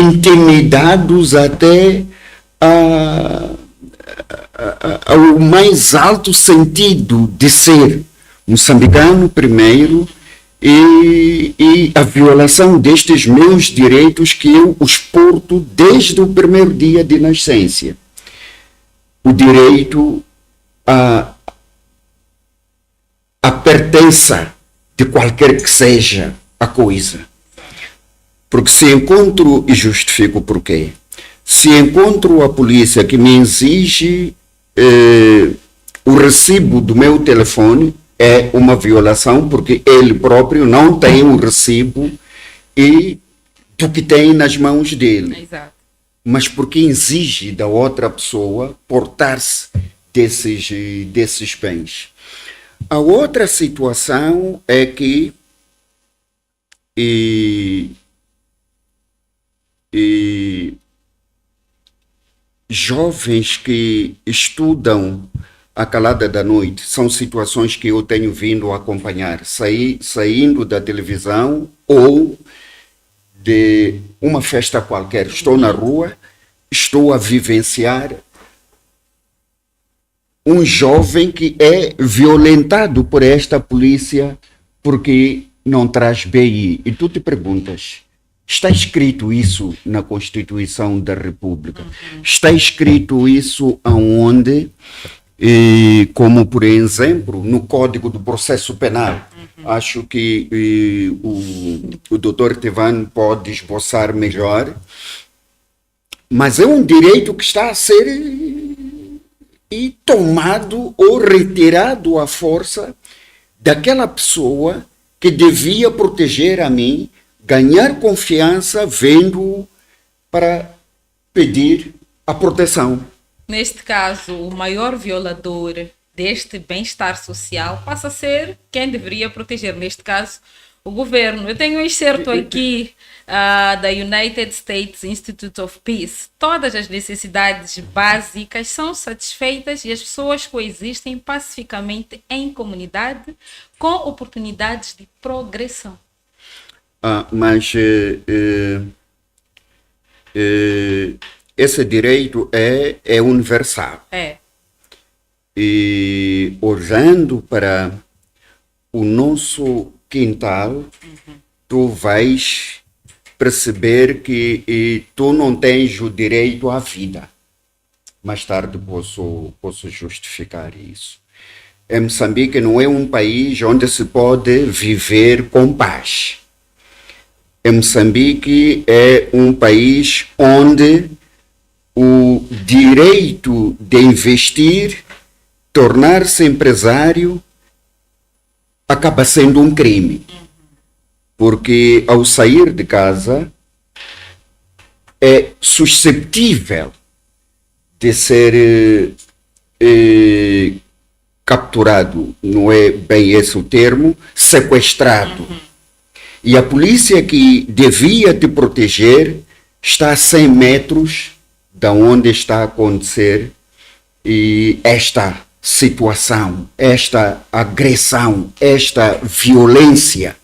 intimidados até ao mais alto sentido de ser moçambicano primeiro e a violação destes meus direitos que eu os porto desde o primeiro dia de nascença. O direito à pertença de qualquer que seja a coisa. Porque se encontro, e justifico porquê, se encontro a polícia que me exige o recibo do meu telefone, é uma violação, porque ele próprio não tem o recibo e do que tem nas mãos dele. Exato. Mas porque exige da outra pessoa portar-se desses bens. A outra situação é que jovens que estudam à calada da noite, são situações que eu tenho vindo a acompanhar, saindo da televisão ou de uma festa qualquer, estou na rua, estou a vivenciar um jovem que é violentado por esta polícia porque não traz BI. E tu te perguntas, está escrito isso na Constituição da República? Está escrito isso aonde? Como, por exemplo, no Código do Processo Penal. Acho que o doutor Tevan pode esboçar melhor, mas é um direito que está a ser tomado ou retirado à força daquela pessoa que devia proteger a mim, ganhar confiança, vendo para pedir a proteção. Neste caso, o maior violador deste bem-estar social passa a ser quem deveria proteger, neste caso, o governo. Eu tenho um excerto aqui da United States Institute of Peace. Todas as necessidades básicas são satisfeitas e as pessoas coexistem pacificamente em comunidade com oportunidades de progressão. Mas esse direito é universal. É. E olhando para o nosso quintal, tu vais perceber que tu não tens o direito à vida. Mais tarde posso justificar isso. Moçambique não é um país onde se pode viver com paz. Moçambique é um país onde o direito de investir, tornar-se empresário, acaba sendo um crime. Porque ao sair de casa é susceptível de ser capturado, não é bem esse o termo, sequestrado. E a polícia que devia te proteger está a 100 metros da onde está a acontecer e esta situação, esta agressão, esta violência.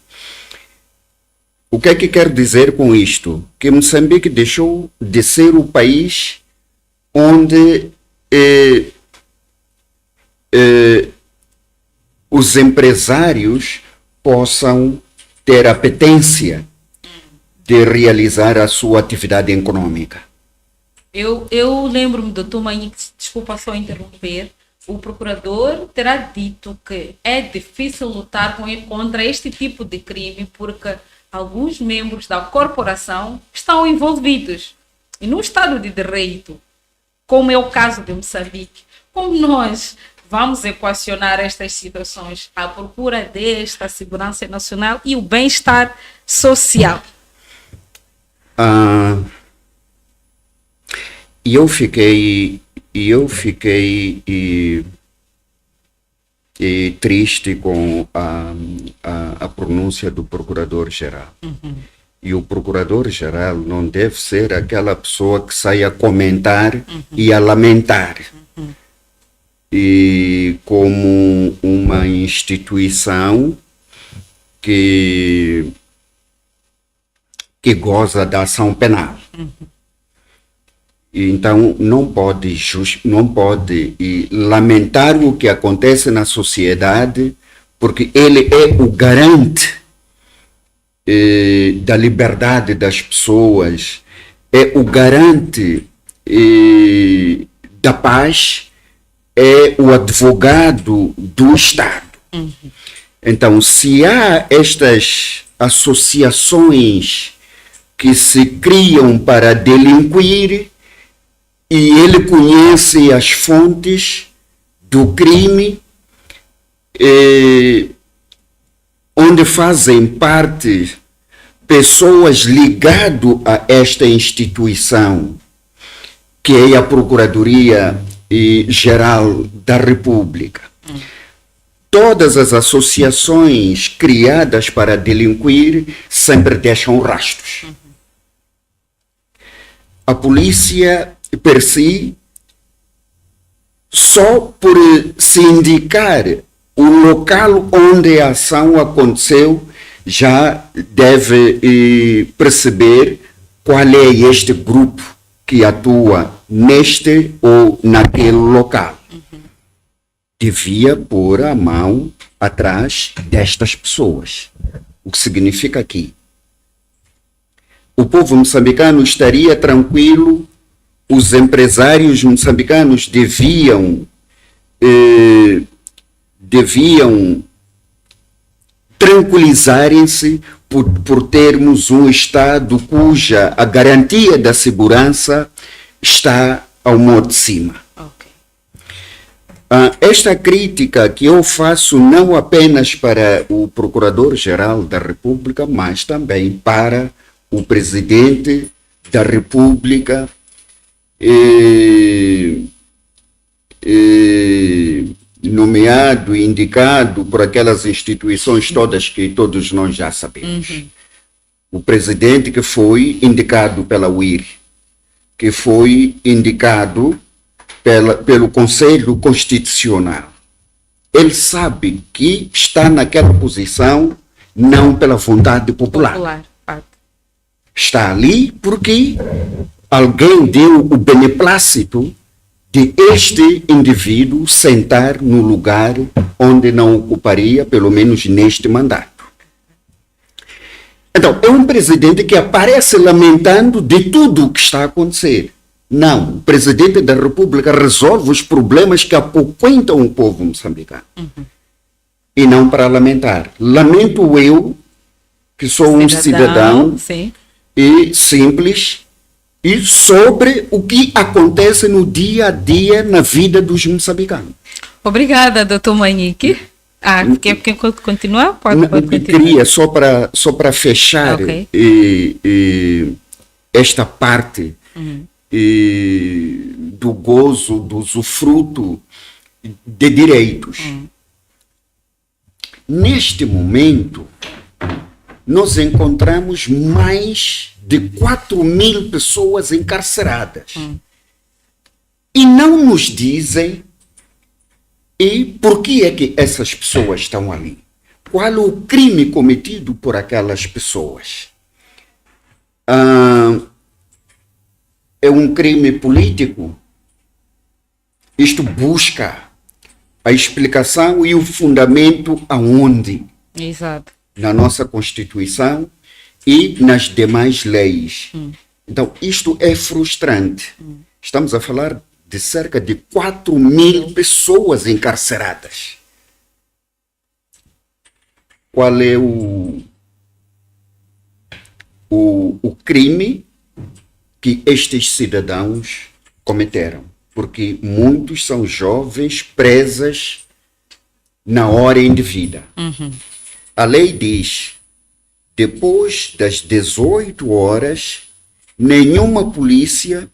O que é que quero dizer com isto? Que Moçambique deixou de ser o país onde os empresários possam ter a apetência de realizar a sua atividade econômica. Eu lembro-me, doutor Maninho, desculpa só interromper, o procurador terá dito que é difícil lutar contra este tipo de crime porque alguns membros da corporação estão envolvidos. E no Estado de Direito, como é o caso de Moçambique, como nós vamos equacionar estas situações à procura desta segurança nacional e o bem-estar social? E eu fiquei triste com a pronúncia do Procurador-Geral. E o Procurador-Geral não deve ser aquela pessoa que sai a comentar e a lamentar. E como uma instituição que goza da ação penal. Então não pode lamentar o que acontece na sociedade, porque ele é o garante da liberdade das pessoas, é o garante da paz, é o advogado do Estado. Então, se há estas associações que se criam para delinquir, e ele conhece as fontes do crime, onde fazem parte pessoas ligadas a esta instituição, que é a Procuradoria-Geral da República. Todas as associações criadas para delinquir sempre deixam rastros. A polícia, per si, só por se indicar o local onde a ação aconteceu, já deve perceber qual é este grupo que atua neste ou naquele local. Devia pôr a mão atrás destas pessoas. O que significa que o povo moçambicano estaria tranquilo, os empresários moçambicanos deviam tranquilizarem-se por termos um Estado cuja a garantia da segurança está ao modo de cima. Esta crítica que eu faço não apenas para o Procurador-Geral da República, mas também para o Presidente da República, nomeado e indicado por aquelas instituições todas que todos nós já sabemos. O Presidente que foi indicado pela UIR, que foi indicado pelo Conselho Constitucional. Ele sabe que está naquela posição não pela vontade popular. Está ali porque alguém deu o beneplácito de este indivíduo sentar no lugar onde não ocuparia, pelo menos neste mandato. Então, é um presidente que aparece lamentando de tudo o que está a acontecer. Não, o presidente da República resolve os problemas que apoquentam o povo moçambicano. E não para lamentar. Lamento eu, que sou um cidadão e simples, e sobre o que acontece no dia a dia na vida dos moçambicanos. Obrigada, doutor Manique. Quer continuar? Pode continuar. Queria, só para fechar esta parte do gozo, do usufruto de direitos. Neste momento, nós encontramos mais de 4.000 pessoas encarceradas. E não nos dizem por que é que essas pessoas estão ali. Qual o crime cometido por aquelas pessoas? É um crime político? Isto busca a explicação e o fundamento aonde? Exato. Na nossa Constituição e nas demais leis. Então, isto é frustrante. Estamos a falar de cerca de 4.000 pessoas encarceradas. Qual é o crime que estes cidadãos cometeram? Porque muitos são jovens presas na hora indevida. A lei diz, depois das 18 horas, nenhuma polícia,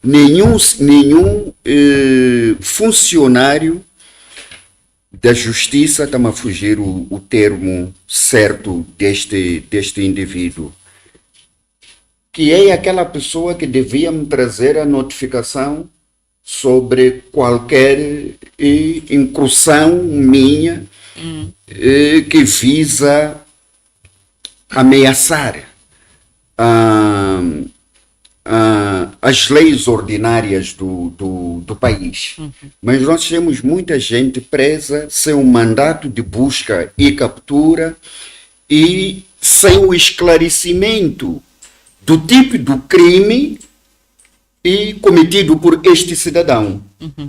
nenhum funcionário da justiça, está a fugir o termo certo deste indivíduo, que é aquela pessoa que devia me trazer a notificação sobre qualquer incursão minha que visa ameaçar as leis ordinárias do país. Mas nós temos muita gente presa sem um mandato de busca e captura e sem o esclarecimento do tipo do crime e cometido por este cidadão.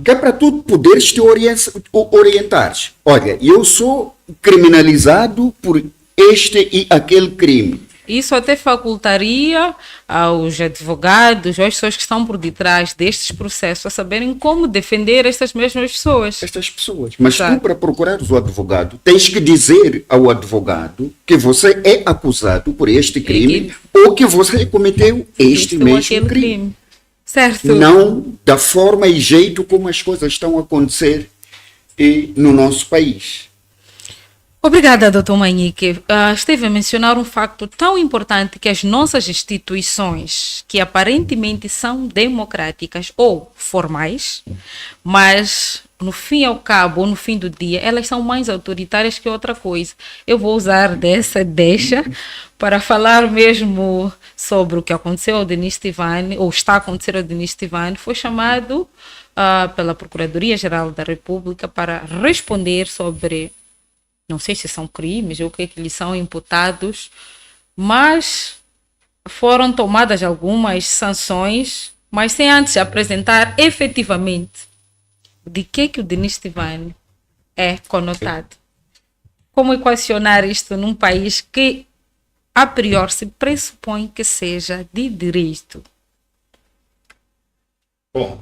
Que é para tu poderes te orientar. Olha, eu sou criminalizado por este e aquele crime. Isso até facultaria aos advogados, às pessoas que estão por detrás destes processos, a saberem como defender estas mesmas pessoas. Estas pessoas. Mas Exato. tu, para procurares o advogado, tens que dizer ao advogado que você é acusado por este crime ou que você cometeu este mesmo crime. Certo. Não da forma e jeito como as coisas estão a acontecer no nosso país. Obrigada, Dr. Manhique. Esteve a mencionar um facto tão importante que as nossas instituições, que aparentemente são democráticas ou formais, mas no fim e ao cabo, ou no fim do dia, elas são mais autoritárias que outra coisa. Eu vou usar dessa deixa para falar mesmo sobre o que aconteceu ao Denis Tivane, ou está a acontecer ao Denis Tivane. Foi chamado pela Procuradoria-Geral da República para responder sobre, não sei se são crimes ou o que é que lhes são imputados, mas foram tomadas algumas sanções, mas sem antes apresentar efetivamente de que o Denis Tivane é conotado. Como equacionar isto num país que a priori se pressupõe que seja de direito? Bom,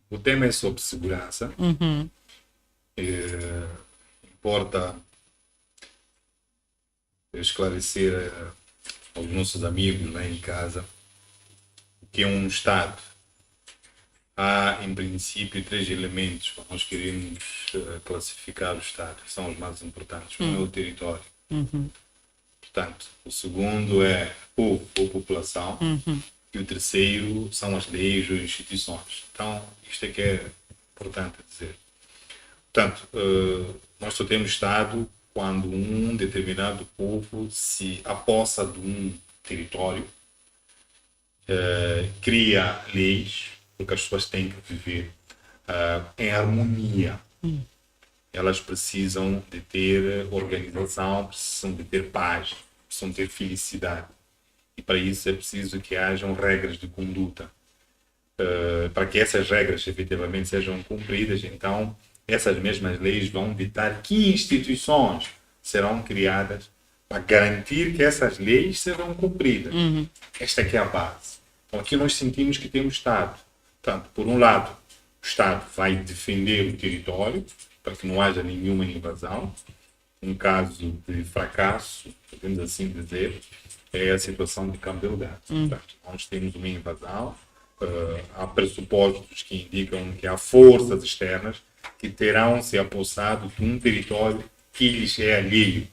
o tema é sobre segurança. Importa esclarecer aos nossos amigos lá em casa o que é um Estado. Há, em princípio, 3 elementos que nós queremos classificar o Estado, que são os mais importantes. Um é o território. Portanto, o segundo é povo ou população. E o terceiro são as leis ou instituições. Então, isto é que é importante dizer. Portanto, nós só temos Estado quando um determinado povo se apossa de um território, cria leis, porque as pessoas têm que viver em harmonia. Elas precisam de ter organização, precisam de ter paz, precisam ter felicidade. E para isso é preciso que hajam regras de conduta. Para que essas regras efetivamente sejam cumpridas, então essas mesmas leis vão ditar que instituições serão criadas para garantir que essas leis serão cumpridas. Esta aqui é a base. Então aqui nós sentimos que temos Estado. Portanto, por um lado, o Estado vai defender o território para que não haja nenhuma invasão. Um caso de fracasso, podemos assim dizer, é a situação de Cabo Delgado. Portanto, nós temos uma invasão, há pressupostos que indicam que há forças externas que terão se apossado de um território que lhes é alheio.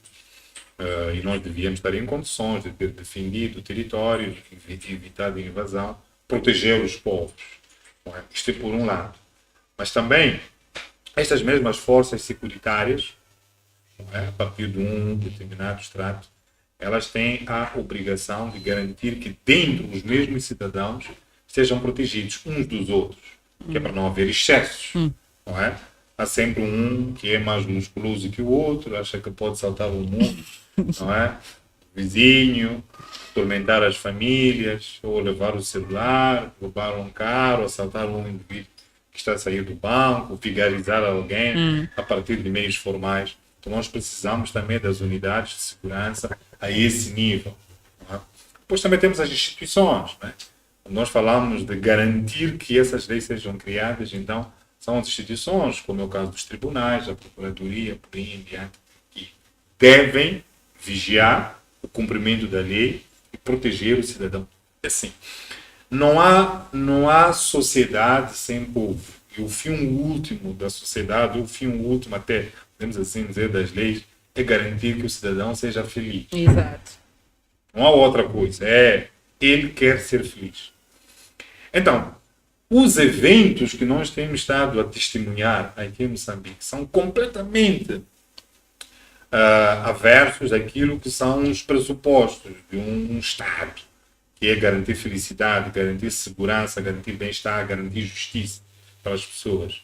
E nós devíamos estar em condições de ter defendido o território, evitado a invasão, proteger os povos. Isto é por um lado. Mas também, estas mesmas forças securitárias, a partir de um determinado extrato, elas têm a obrigação de garantir que dentro os mesmos cidadãos sejam protegidos uns dos outros, que é para não haver excessos, não é? Há sempre um que é mais musculoso que o outro, acha que pode saltar o mundo, não é? O vizinho, atormentar as famílias, ou levar o celular, roubar um carro, assaltar um indivíduo que está a sair do banco, vigarizar alguém a partir de meios formais. Então nós precisamos também das unidades de segurança a esse nível. Não é? Depois também temos as instituições. Não é? Nós falamos de garantir que essas leis sejam criadas, então são as instituições, como é o caso dos tribunais, a procuradoria, por aí em diante, que devem vigiar o cumprimento da lei e proteger o cidadão. Assim, não há sociedade sem povo. E o fim último da sociedade, o fim último até, podemos assim dizer, das leis, é garantir que o cidadão seja feliz. Exato. Não há outra coisa. Ele quer ser feliz. Então, os eventos que nós temos estado a testemunhar aqui em Moçambique são completamente aversos àquilo que são os pressupostos de um Estado que é garantir felicidade, garantir segurança, garantir bem-estar, garantir justiça para as pessoas.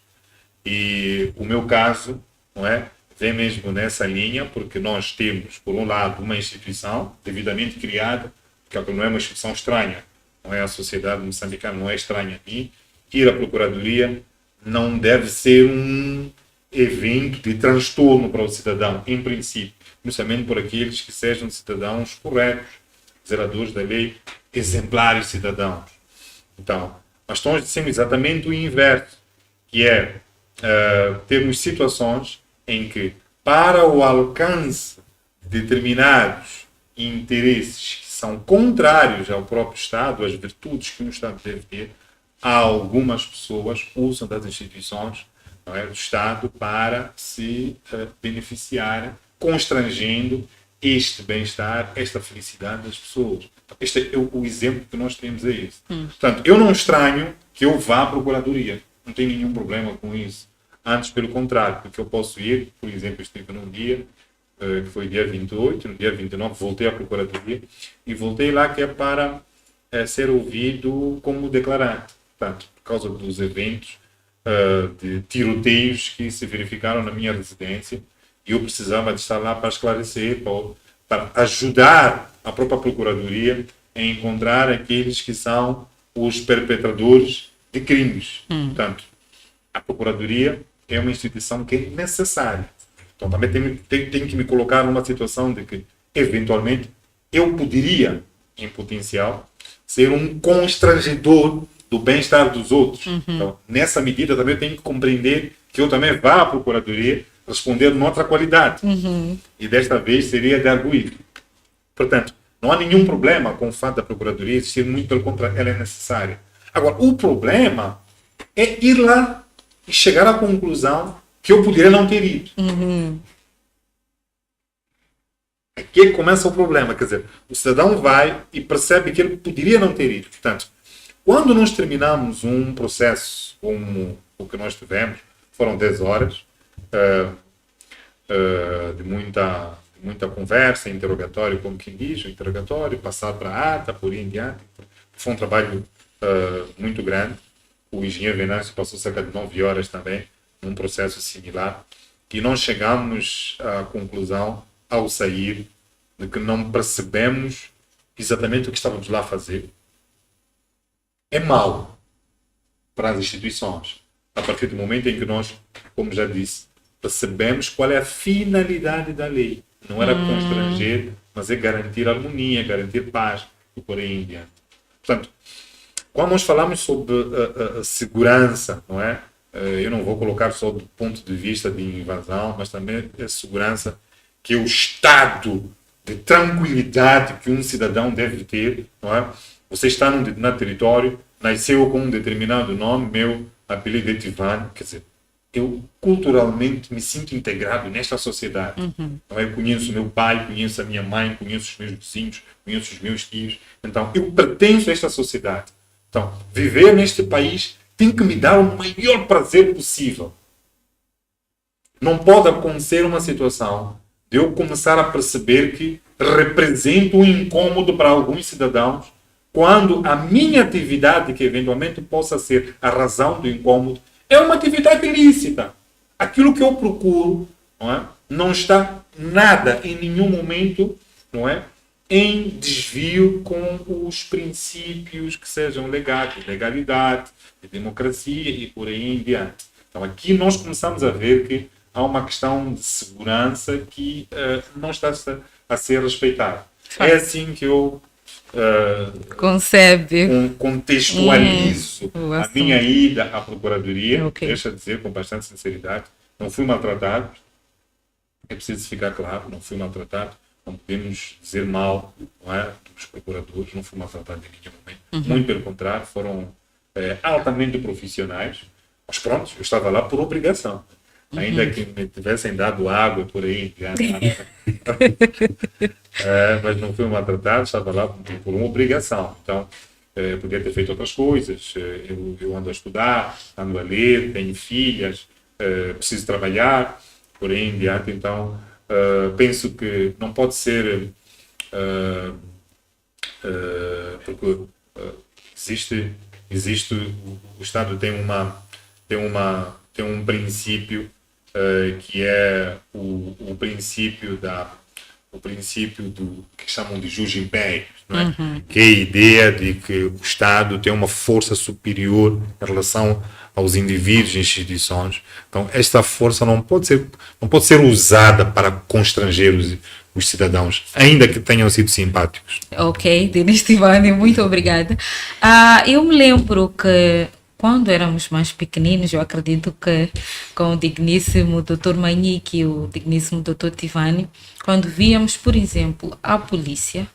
E o meu caso, não é, vem mesmo nessa linha, porque nós temos, por um lado, uma instituição devidamente criada, que não é uma instituição estranha, não é, a sociedade moçambicana não é estranha a mim. Ir à Procuradoria não deve ser um evento de transtorno para o cidadão, em princípio, principalmente por aqueles que sejam cidadãos corretos, zeladores da lei, exemplares cidadãos. Então, nós estamos dizendo exatamente o inverso, que é termos situações em que, para o alcance de determinados interesses que são contrários ao próprio Estado, às virtudes que um Estado deve ter, algumas pessoas usam das instituições, não é, do Estado para se beneficiarem, constrangendo este bem-estar, esta felicidade das pessoas. Este é o exemplo que nós temos, é esse. Portanto, eu não estranho que eu vá à Procuradoria. Não tenho nenhum problema com isso. Antes, pelo contrário, porque eu posso ir, por exemplo, estive num dia, que foi dia 28, no dia 29, voltei à Procuradoria, e voltei lá que é para ser ouvido como declarante. Portanto, por causa dos eventos de tiroteios que se verificaram na minha residência, e eu precisava de estar lá para esclarecer, para ajudar a própria Procuradoria a encontrar aqueles que são os perpetradores de crimes. Portanto, a Procuradoria é uma instituição que é necessária. Então, também tenho que me colocar numa situação de que, eventualmente, eu poderia, em potencial, ser um constrangedor do bem-estar dos outros. Então, nessa medida, também eu tenho que compreender que eu também vá à Procuradoria responder noutra qualidade. E desta vez seria de arguido. Portanto, não há nenhum problema com o fato da Procuradoria existir, muito pelo contrário, ela é necessária. Agora, o problema é ir lá e chegar à conclusão que eu poderia não ter ido. Aqui é que começa o problema. Quer dizer, o cidadão vai e percebe que ele poderia não ter ido. Portanto, quando nós terminamos um processo como o que nós tivemos, foram 10 horas de muita conversa, interrogatório, como quem diz, interrogatório, passar para a ata, por aí em diante. Foi um trabalho muito grande. O engenheiro Venâncio passou cerca de 9 horas também, num processo similar, e nós chegamos à conclusão, ao sair, de que não percebemos exatamente o que estávamos lá a fazer. É mau para as instituições, a partir do momento em que nós, como já disse, percebemos qual é a finalidade da lei. Não era constranger, mas é garantir harmonia, garantir paz, e por aí em diante. Portanto, quando nós falamos sobre a segurança, não é? Eu não vou colocar só do ponto de vista de invasão, mas também a segurança, que é o estado de tranquilidade que um cidadão deve ter, não é? Você está num determinado território, nasceu com um determinado nome, meu apelido é Tivan, quer dizer, eu culturalmente me sinto integrado nesta sociedade. Então, eu conheço meu pai, conheço a minha mãe, conheço os meus vizinhos, conheço os meus tios. Então, eu pertenço a esta sociedade. Então, viver neste país tem que me dar o maior prazer possível. Não pode acontecer uma situação de eu começar a perceber que represento um incômodo para alguns cidadãos, quando a minha atividade, que eventualmente possa ser a razão do incômodo, é uma atividade ilícita. Aquilo que eu procuro, não está nada, em nenhum momento, em desvio com os princípios que sejam legais, de legalidade, de democracia e por aí em diante. Então aqui nós começamos a ver que há uma questão de segurança que não está a ser respeitada. É assim que eu contextualizo a minha ida à Procuradoria. Deixa eu dizer com bastante sinceridade, não fui maltratado, é preciso ficar claro, não fui maltratado, não podemos dizer mal, não é, dos procuradores, não fui maltratado em nenhum momento, muito pelo contrário, foram altamente profissionais, mas pronto, eu estava lá por obrigação. Ainda que me tivessem dado água por aí, mas não fui maltratado, estava lá por uma obrigação. Então, podia ter feito outras coisas. Eu ando a estudar, ando a ler, tenho filhas, preciso trabalhar, por aí em diante. Então, penso que não pode ser porque existe o Estado tem um princípio que é o princípio do que chamam de jus imperius, não é? Que é a ideia de que o Estado tem uma força superior em relação aos indivíduos e instituições. Então, esta força não pode ser usada para constranger os cidadãos, ainda que tenham sido simpáticos. Ok, Denis Tivani, muito obrigada. Eu me lembro que quando éramos mais pequeninos, eu acredito que com o digníssimo Dr. Manique e o digníssimo Dr. Tivani, quando víamos, por exemplo, a polícia,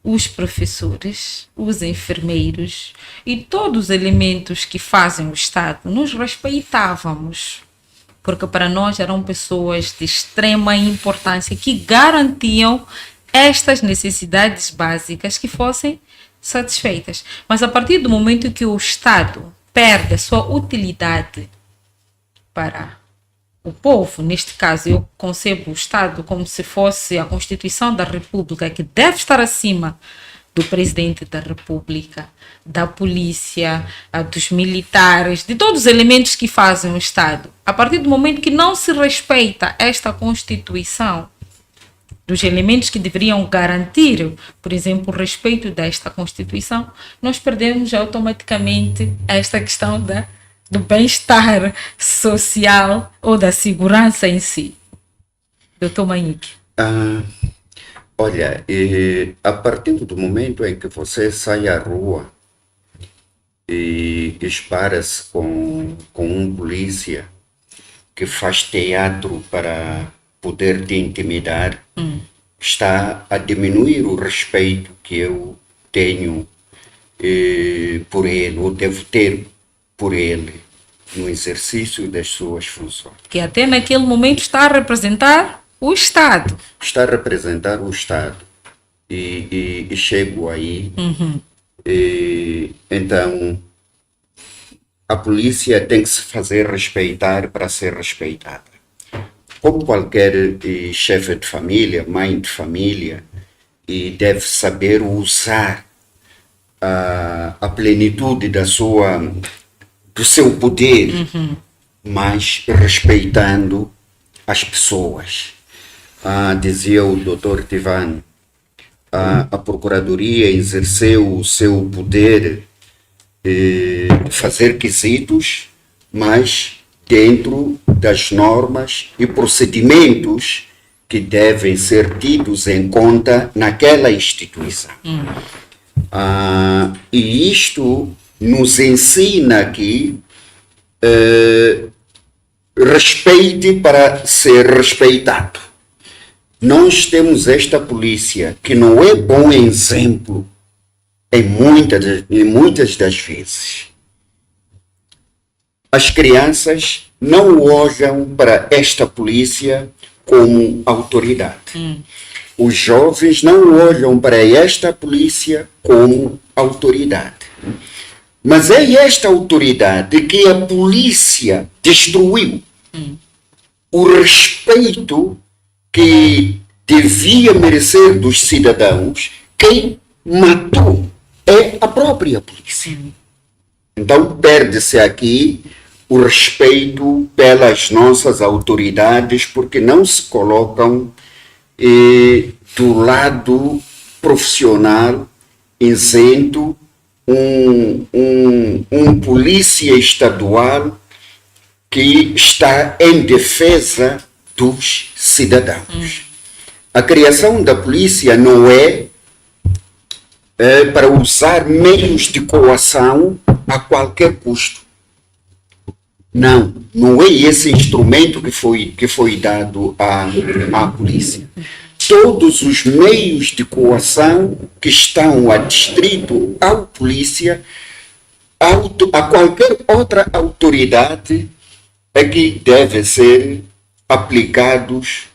os professores, os enfermeiros e todos os elementos que fazem o Estado, nos respeitávamos, porque para nós eram pessoas de extrema importância que garantiam estas necessidades básicas que fossem satisfeitas. Mas a partir do momento que o Estado perde a sua utilidade para o povo, neste caso eu concebo o Estado como se fosse a Constituição da República, que deve estar acima do Presidente da República, da polícia, dos militares, de todos os elementos que fazem o Estado. A partir do momento que não se respeita esta Constituição, dos elementos que deveriam garantir, por exemplo, o respeito desta Constituição, nós perdemos automaticamente esta questão do bem-estar social ou da segurança em si. Doutor Manique. Olha, a partir do momento em que você sai à rua e espara-se com um polícia que faz teatro para poder te intimidar, está a diminuir o respeito que eu tenho por ele, ou devo ter por ele, no exercício das suas funções. Que até naquele momento está a representar o Estado. Está a representar o Estado. E chego aí. Então, a polícia tem que se fazer respeitar para ser respeitada. Como qualquer chefe de família, mãe de família, e deve saber usar a plenitude do seu poder, mas respeitando as pessoas. Dizia o Dr. Tivani, a Procuradoria exerceu o seu poder de fazer quesitos, mas dentro das normas e procedimentos que devem ser tidos em conta naquela instituição. E isto nos ensina que respeite para ser respeitado. Nós temos esta polícia que não é bom exemplo em muitas das vezes. As crianças não olham para esta polícia como autoridade. Os jovens não olham para esta polícia como autoridade. Mas é esta autoridade que a polícia destruiu. O respeito que devia merecer dos cidadãos, quem matou é a própria polícia. Então perde-se aqui o respeito pelas nossas autoridades, porque não se colocam do lado profissional, isento, um polícia estadual que está em defesa dos cidadãos. A criação da polícia não é para usar meios de coação a qualquer custo. Não é esse instrumento que foi dado à polícia. Todos os meios de coação que estão adstritos à polícia, a qualquer outra autoridade, é que devem ser aplicados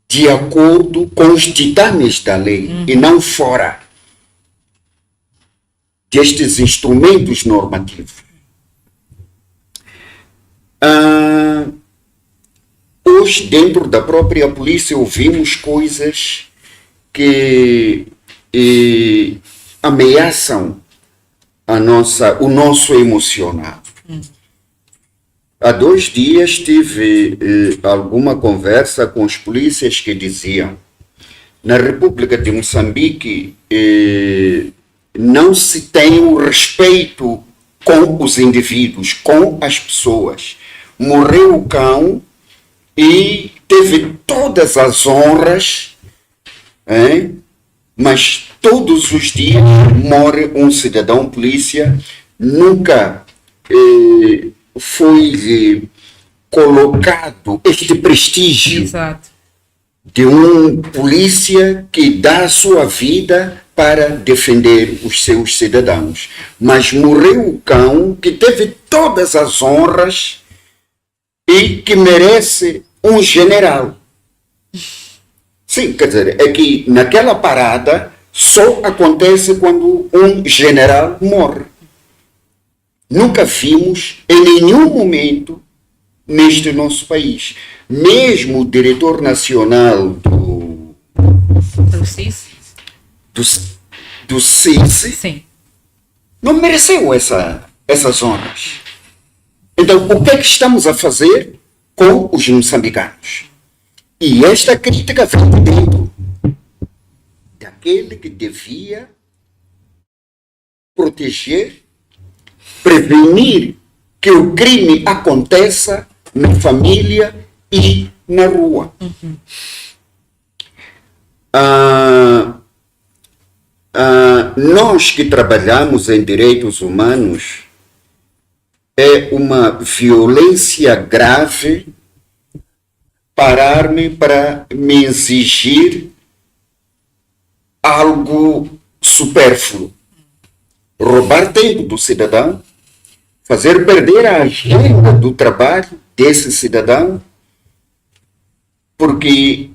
de acordo com os ditames da lei e não fora destes instrumentos normativos. Hoje, dentro da própria polícia, ouvimos coisas que ameaçam o nosso emocional. Há 2 dias tive alguma conversa com os polícias que diziam: na República de Moçambique não se tem o respeito com os indivíduos, com as pessoas. Morreu o cão e teve todas as honras, mas todos os dias morre um cidadão polícia. Nunca foi colocado este prestígio. Exato. De um polícia que dá a sua vida para defender os seus cidadãos. Mas morreu o cão que teve todas as honras e que merece um general. Sim, quer dizer, é que naquela parada só acontece quando um general morre. Nunca vimos em nenhum momento neste nosso país. Mesmo o diretor nacional Do CIS? do CIS Sim. não mereceu essas honras. Então, o que é que estamos a fazer com os moçambicanos? E esta crítica vem de dentro daquele que devia proteger, prevenir que o crime aconteça na família e na rua. Nós que trabalhamos em direitos humanos, é uma violência grave parar-me para me exigir algo supérfluo. Roubar tempo do cidadão, fazer perder a agenda do trabalho desse cidadão, porque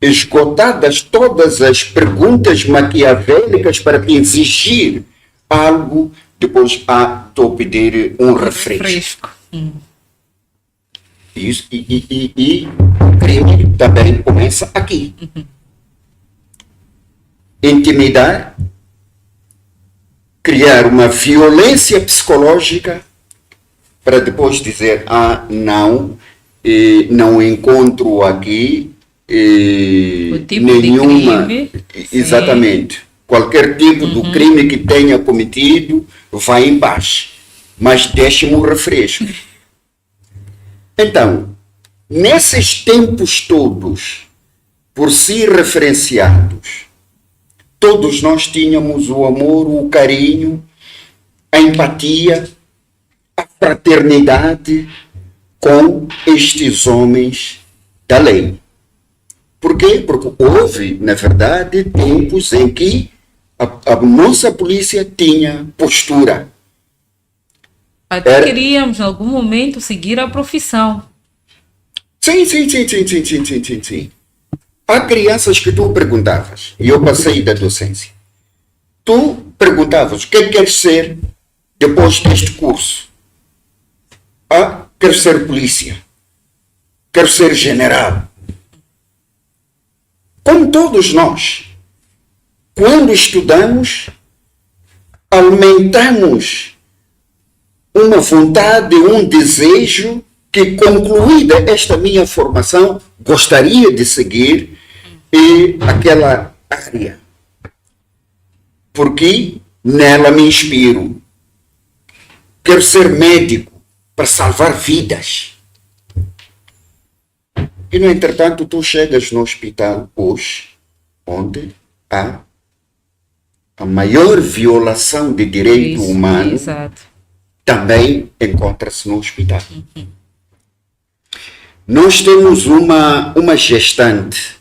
esgotadas todas as perguntas maquiavélicas para te exigir algo, depois há de pedir um refresco. Isso, e o crime também começa aqui. Intimidar, criar uma violência psicológica para depois dizer: não encontro aqui o tipo nenhuma. de crime. Exatamente. Qualquer tipo de crime que tenha cometido vai em paz. Mas deixe-me um refresco. Então, nesses tempos todos, por si referenciados, todos nós tínhamos o amor, o carinho, a empatia, a fraternidade com estes homens da lei. Por quê? Porque houve, na verdade, tempos em que a nossa polícia tinha postura. Até queríamos, em algum momento, seguir a profissão. Sim. Há crianças que tu perguntavas, e eu passei da docência. Tu perguntavas: o que queres ser depois deste curso? Quero ser polícia. Quero ser general. Como todos nós, quando estudamos, aumentamos uma vontade, um desejo que, concluída esta minha formação, gostaria de seguir aquela área. Porque nela me inspiro. Quero ser médico para salvar vidas. E, no entretanto, tu chegas no hospital hoje, onde há a maior violação de direito humano. Exato. Também encontra-se no hospital. Nós temos uma gestante,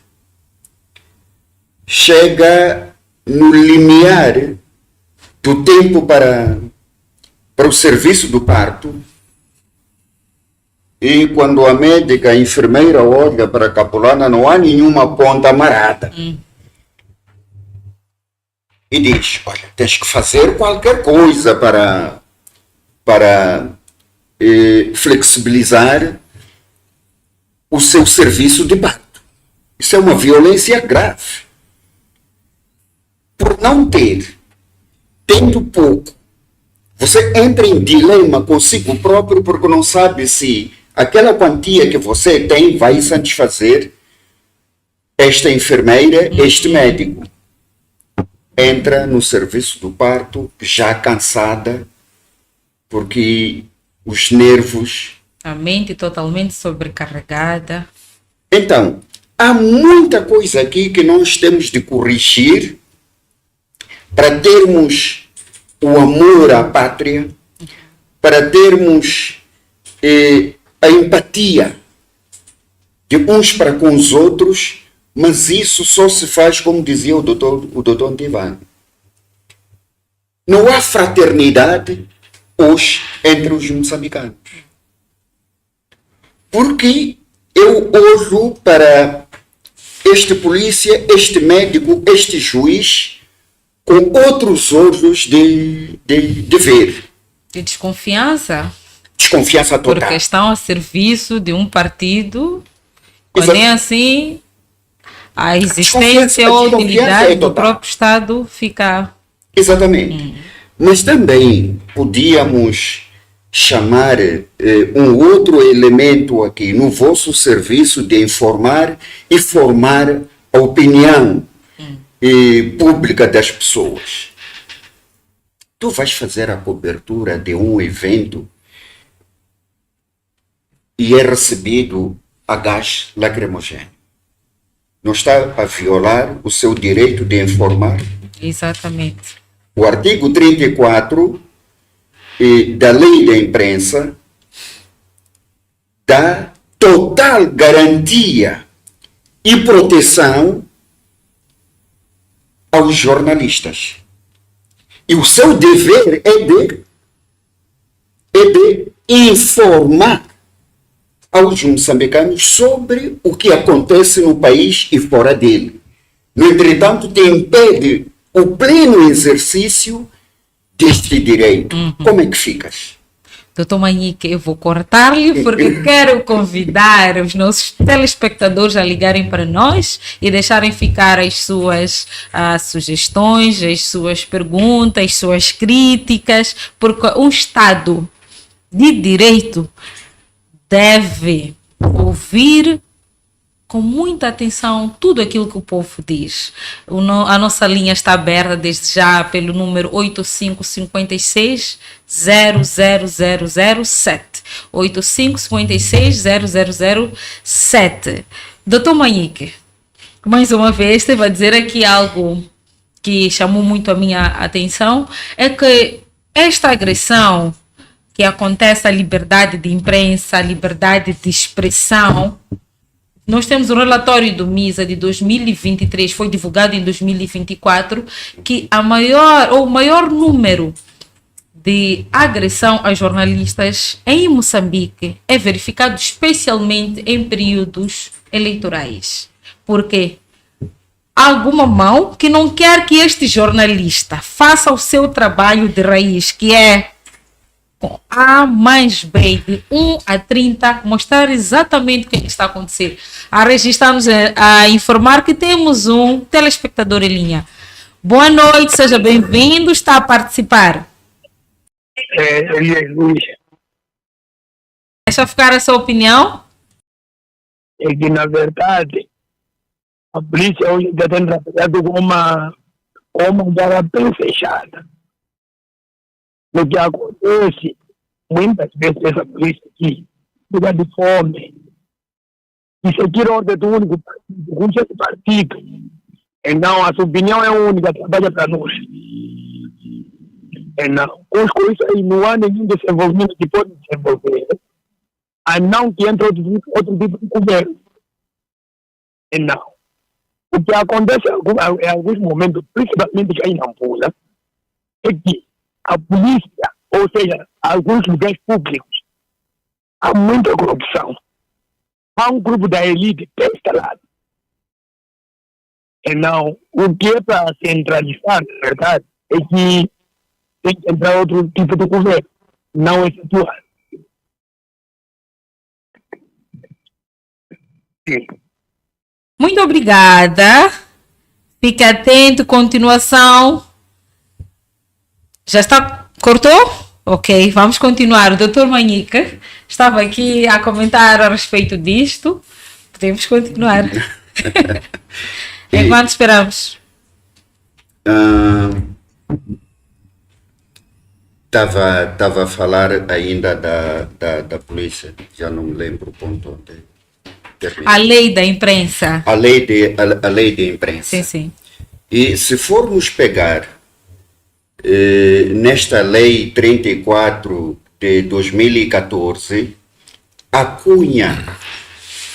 chega no limiar do tempo para o serviço do parto, e quando a médica, a enfermeira olha para a capulana, não há nenhuma ponta amarrada. E diz: olha, tens que fazer qualquer coisa para flexibilizar o seu serviço de parto. Isso é uma violência grave. por não ter, tendo pouco, você entra em dilema consigo próprio porque não sabe se aquela quantia que você tem vai satisfazer esta enfermeira, este médico. Entra no serviço do parto já cansada porque os nervos... A mente totalmente sobrecarregada. Então, há muita coisa aqui que nós temos de corrigir para termos o amor à pátria, para termos a empatia de uns para com os outros, mas isso só se faz, como dizia o doutor Antivani. Não há fraternidade hoje entre os moçambicanos. Porque eu olho para este polícia, este médico, este juiz, com outros olhos de ver. De desconfiança. Desconfiança total. Porque estão a serviço de um partido, quando nem assim a existência ou a utilidade do próprio Estado fica... Exatamente. Mas também podíamos chamar um outro elemento aqui no vosso serviço de informar e formar a opinião pública das pessoas. Tu vais fazer a cobertura de um evento e é recebido a gás lacrimogéneo. Não está a violar o seu direito de informar? Exatamente. O artigo 34 da Lei da Imprensa dá total garantia e proteção aos jornalistas. E o seu dever é de informar aos moçambicanos sobre o que acontece no país e fora dele. No entretanto, te impede o pleno exercício deste direito. Como é que ficas? Doutor Manhique, eu vou cortar-lhe porque quero convidar os nossos telespectadores a ligarem para nós e deixarem ficar as suas sugestões, as suas perguntas, as suas críticas, porque um Estado de direito deve ouvir com muita atenção tudo aquilo que o povo diz. A nossa linha está aberta desde já pelo número 8556-00007. 8556-00007. Doutor Manhique, mais uma vez, esteve a dizer aqui algo que chamou muito a minha atenção, é que esta agressão que acontece à liberdade de imprensa, à liberdade de expressão. Nós temos um relatório do MISA de 2023, foi divulgado em 2024, que o maior número de agressão a jornalistas em Moçambique é verificado especialmente em períodos eleitorais. Porque há alguma mão que não quer que este jornalista faça o seu trabalho de raiz, que é com A mais B, de 1 a 30, mostrar exatamente o que está acontecendo. A registrar-nos a informar que temos um telespectador em linha. Boa noite, seja bem-vindo, está a participar. Luís. Deixa ficar a sua opinião. É que, na verdade, a polícia hoje está tendo trabalhado com uma guerra bem fechada. O que acontece, muitas vezes, essa polícia aqui fica de fome. E seguir a ordem do único partido, um certo partido. Então, a sua opinião é única, trabalha para nós. Não, com isso aí não há nenhum desenvolvimento que pode desenvolver, a não que entre outro tipo de governo. Não. O que acontece em alguns momentos, principalmente já em Nampula, é que a polícia, ou seja, alguns lugares públicos, há muita corrupção. Há um grupo da elite bem instalado. Não, o que é para centralizar, na verdade, é que tem que entrar outro tipo de governo, não esse atual. Muito obrigada. Fique atento, continuação. Já está? Cortou? Ok, vamos continuar. O Dr. Manhica estava aqui a comentar a respeito disto. Podemos continuar. Enquanto esperamos. Estava a falar ainda da polícia, já não me lembro o ponto onde termina. A lei da imprensa. A lei de imprensa. Sim, sim. E se formos pegar nesta lei 34 de 2014, acunha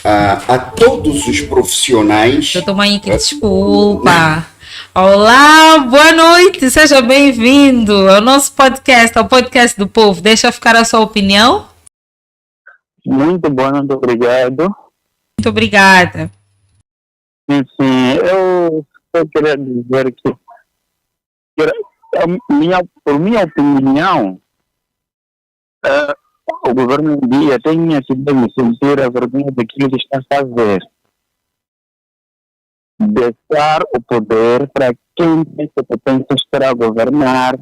a todos os profissionais. Doutor Manhica, desculpa. Olá, boa noite, seja bem-vindo ao nosso podcast, ao podcast do povo. Deixa ficar a sua opinião. Muito bom, muito obrigado. Muito obrigada. Sim, eu só queria dizer que, por minha opinião, o governo um dia tem que deve sentir a vergonha daquilo que está a fazer. Deixar o poder para quem tem competências para governar.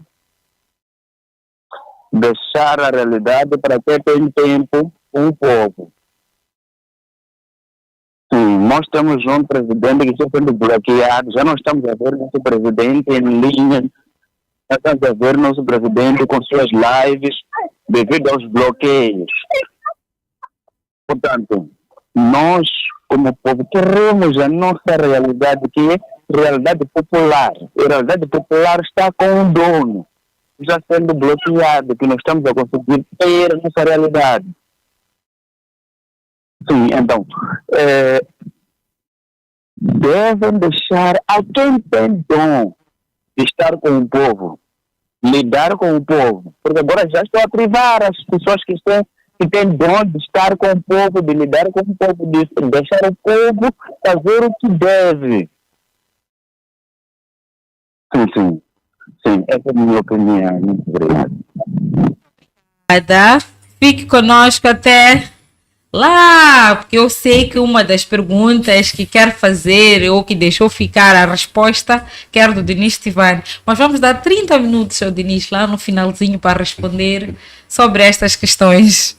Deixar a realidade para quem tem tempo com o povo. Sim, nós temos um presidente que está sendo bloqueado. Já não estamos a ver nosso presidente em linha. Já estamos a ver nosso presidente com suas lives devido aos bloqueios. Portanto, nós, como povo, queremos a nossa realidade, que é realidade popular. A realidade popular está com o dono. Já sendo bloqueado, que nós estamos a conseguir ter a nossa realidade. Sim, então, devem deixar a quem tem dom de estar com o povo, lidar com o povo. Porque agora já estou a privar as pessoas que têm dom de estar com o povo, de lidar com o povo, de deixar o povo fazer o que deve. Sim, essa é a minha opinião. Muito obrigado. Fique conosco até lá, porque eu sei que uma das perguntas que quer fazer ou que deixou ficar a resposta quer do Dinis Tivani. Mas vamos dar 30 minutos ao Dinis lá no finalzinho para responder sobre estas questões.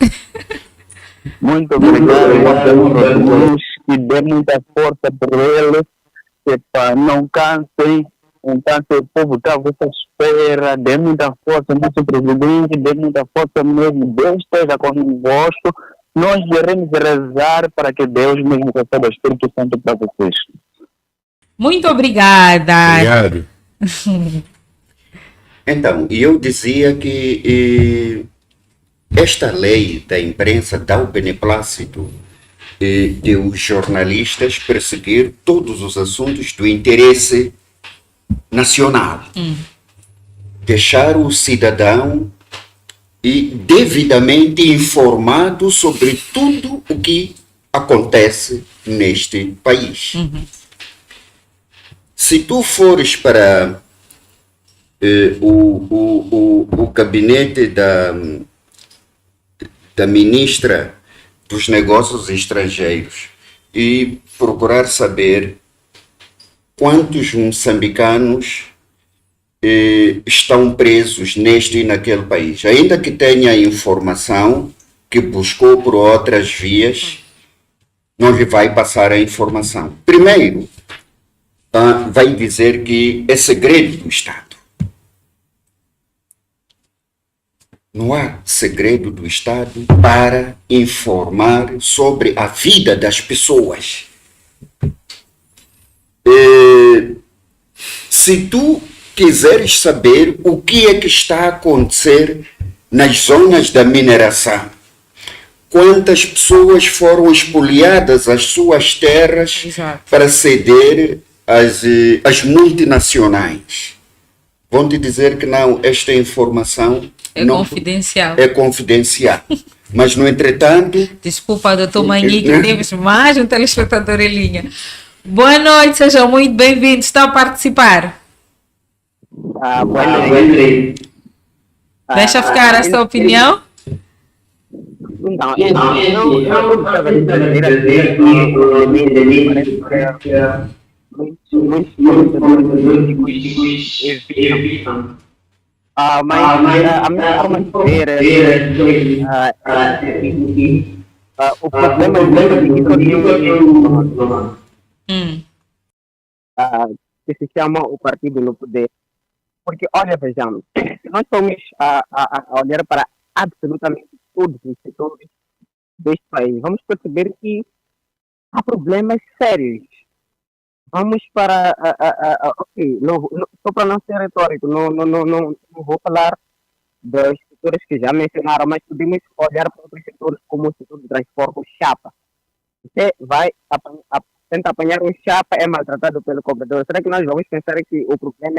Muito obrigado. Que dê muita força para ele, que não cansem. Então, o povo está à vossa espera, dê muita força, nosso presidente, dê muita força mesmo, Deus esteja convosco. Nós iremos rezar para que Deus mesmo receba o Espírito Santo para vocês. Muito obrigada. Obrigado. Então, eu dizia que esta lei da imprensa dá o beneplácito de os jornalistas perseguir todos os assuntos do interesse nacional. Deixar o cidadão devidamente informado sobre tudo o que acontece neste país. Se tu fores para o gabinete da ministra dos Negócios Estrangeiros e procurar saber quantos moçambicanos estão presos neste e naquele país, ainda que tenha informação que buscou por outras vias, não lhe vai passar a informação. Primeiro, vai dizer que é segredo do Estado. Não há segredo do Estado para informar sobre a vida das pessoas. Se tu quiseres saber o que é que está a acontecer nas zonas da mineração, quantas pessoas foram expoliadas as suas terras para ceder às multinacionais, vão te dizer que não, esta informação confidencial. É confidencial. Mas, no entretanto... Desculpa, doutor Manhica, temos mais um telespectador em linha. Boa noite, seja muito bem-vindo. Está a participar? Boa noite. Deixa ficar a sua opinião. Não, eu estava a dizer que muitos políticos evitam. Mas a minha forma de ver o problema é que todo que se chama o partido no poder. Porque, olha, vejamos, se nós estamos a olhar para absolutamente todos os setores deste país, vamos perceber que há problemas sérios. Vamos para. Ok, só para não ser retórico, não vou falar dos setores que já mencionaram, mas podemos olhar para outros setores, como o setor de transporte, o chapa. Você vai, tenta apanhar um chapa, é maltratado pelo cobrador. Será que nós vamos pensar que o problema